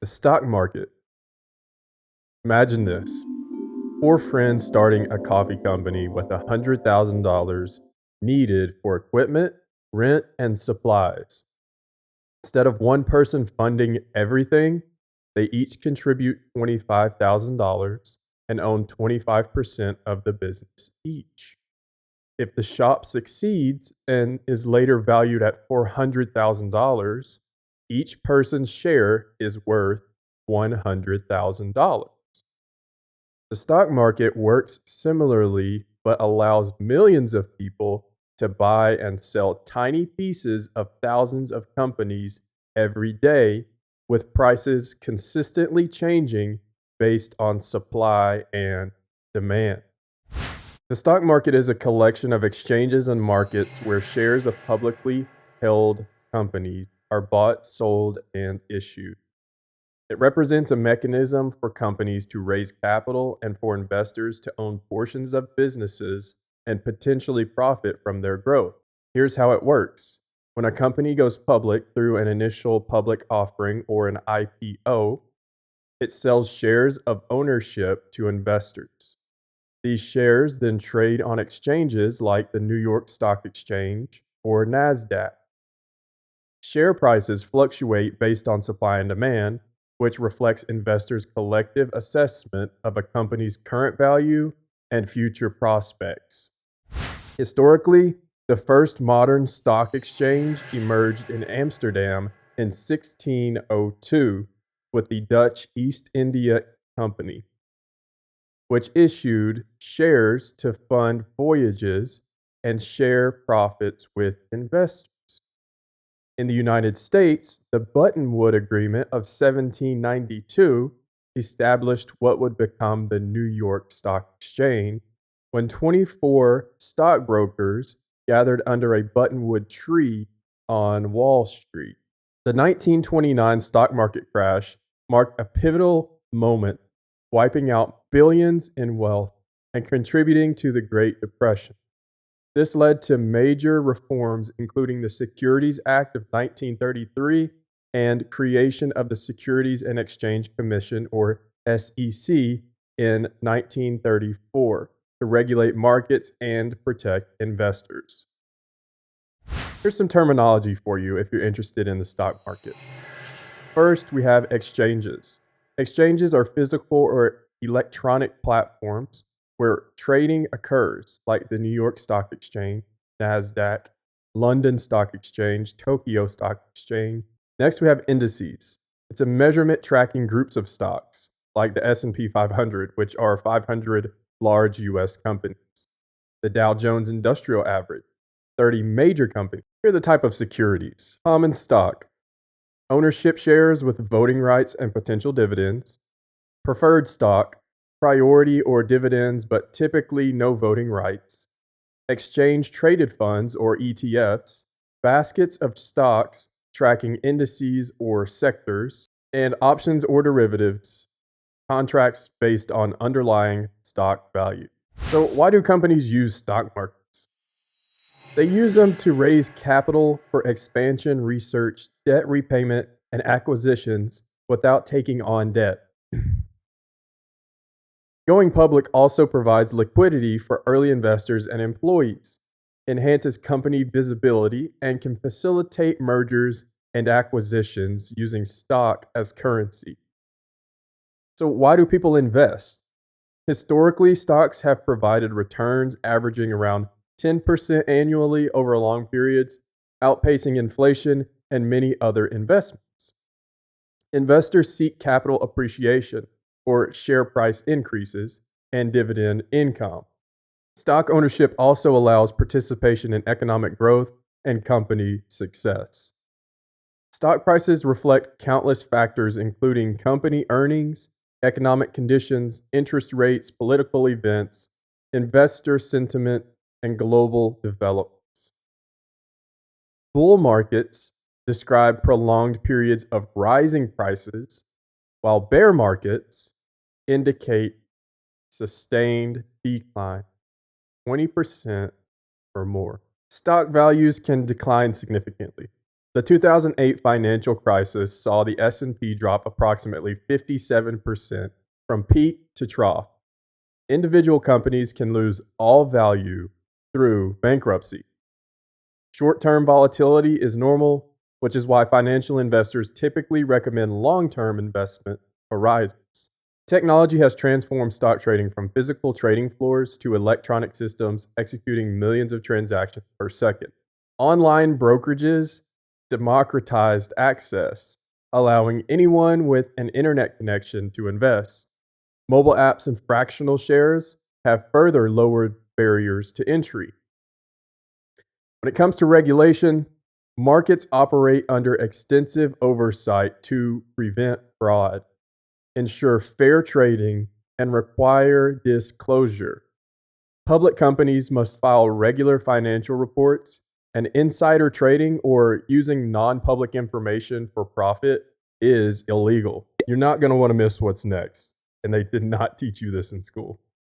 The stock market. Imagine this. Four friends starting a coffee company with $100,000 needed for equipment, rent, and supplies. Instead of one person funding everything, they each contribute $25,000 and own 25% of the business each. If the shop succeeds and is later valued at $400,000, each person's share is worth $100,000. The stock market works similarly, but allows millions of people to buy and sell tiny pieces of thousands of companies every day, with prices consistently changing based on supply and demand. The stock market is a collection of exchanges and markets where shares of publicly held companies are bought, sold, and issued. It represents a mechanism for companies to raise capital and for investors to own portions of businesses and potentially profit from their growth. Here's how it works. When a company goes public through an initial public offering or an IPO, it sells shares of ownership to investors. These shares then trade on exchanges like the New York Stock Exchange or NASDAQ. Share prices fluctuate based on supply and demand, which reflects investors' collective assessment of a company's current value and future prospects. Historically, the first modern stock exchange emerged in Amsterdam in 1602 with the Dutch East India Company, which issued shares to fund voyages and share profits with investors. In the United States, the Buttonwood Agreement of 1792 established what would become the New York Stock Exchange when 24 stockbrokers gathered under a buttonwood tree on Wall Street. The 1929 stock market crash marked a pivotal moment, wiping out billions in wealth and contributing to the Great Depression. This led to major reforms, including the Securities Act of 1933 and creation of the Securities and Exchange Commission, or SEC, in 1934 to regulate markets and protect investors. Here's some terminology for you if you're interested in the stock market. First, we have exchanges. Exchanges are physical or electronic platforms where trading occurs, like the New York Stock Exchange, NASDAQ, London Stock Exchange, Tokyo Stock Exchange. Next, we have indices. It's a measurement tracking groups of stocks, like the S&P 500, which are 500 large U.S. companies. The Dow Jones Industrial Average, 30 major companies. Here are the type of securities. Common stock, ownership shares with voting rights and potential dividends. Preferred stock, priority or dividends, but typically no voting rights. Exchange traded funds or ETFs, baskets of stocks tracking indices or sectors, and options or derivatives, contracts based on underlying stock value. So, why do companies use stock markets? They use them to raise capital for expansion, research, debt repayment, and acquisitions without taking on debt. Going public also provides liquidity for early investors and employees, enhances company visibility, and can facilitate mergers and acquisitions using stock as currency. So, why do people invest? Historically, stocks have provided returns averaging around 10% annually over long periods, outpacing inflation and many other investments. Investors seek capital appreciation, or share price increases, and dividend income. Stock ownership also allows participation in economic growth and company success. Stock prices reflect countless factors, including company earnings, economic conditions, interest rates, political events, investor sentiment, and global developments. Bull markets describe prolonged periods of rising prices, while bear markets indicate sustained decline, 20% or more. Stock values can decline significantly. The 2008 financial crisis saw the S&P drop approximately 57% from peak to trough. Individual companies can lose all value through bankruptcy. Short-term volatility is normal, which is why financial investors typically recommend long-term investment horizons. Technology has transformed stock trading from physical trading floors to electronic systems executing millions of transactions per second. Online brokerages democratized access, allowing anyone with an internet connection to invest. Mobile apps and fractional shares have further lowered barriers to entry. When it comes to regulation, markets operate under extensive oversight to prevent fraud, ensure fair trading, and require disclosure. Public companies must file regular financial reports, and insider trading or using non-public information for profit is illegal. You're not going to want to miss what's next, and they did not teach you this in school.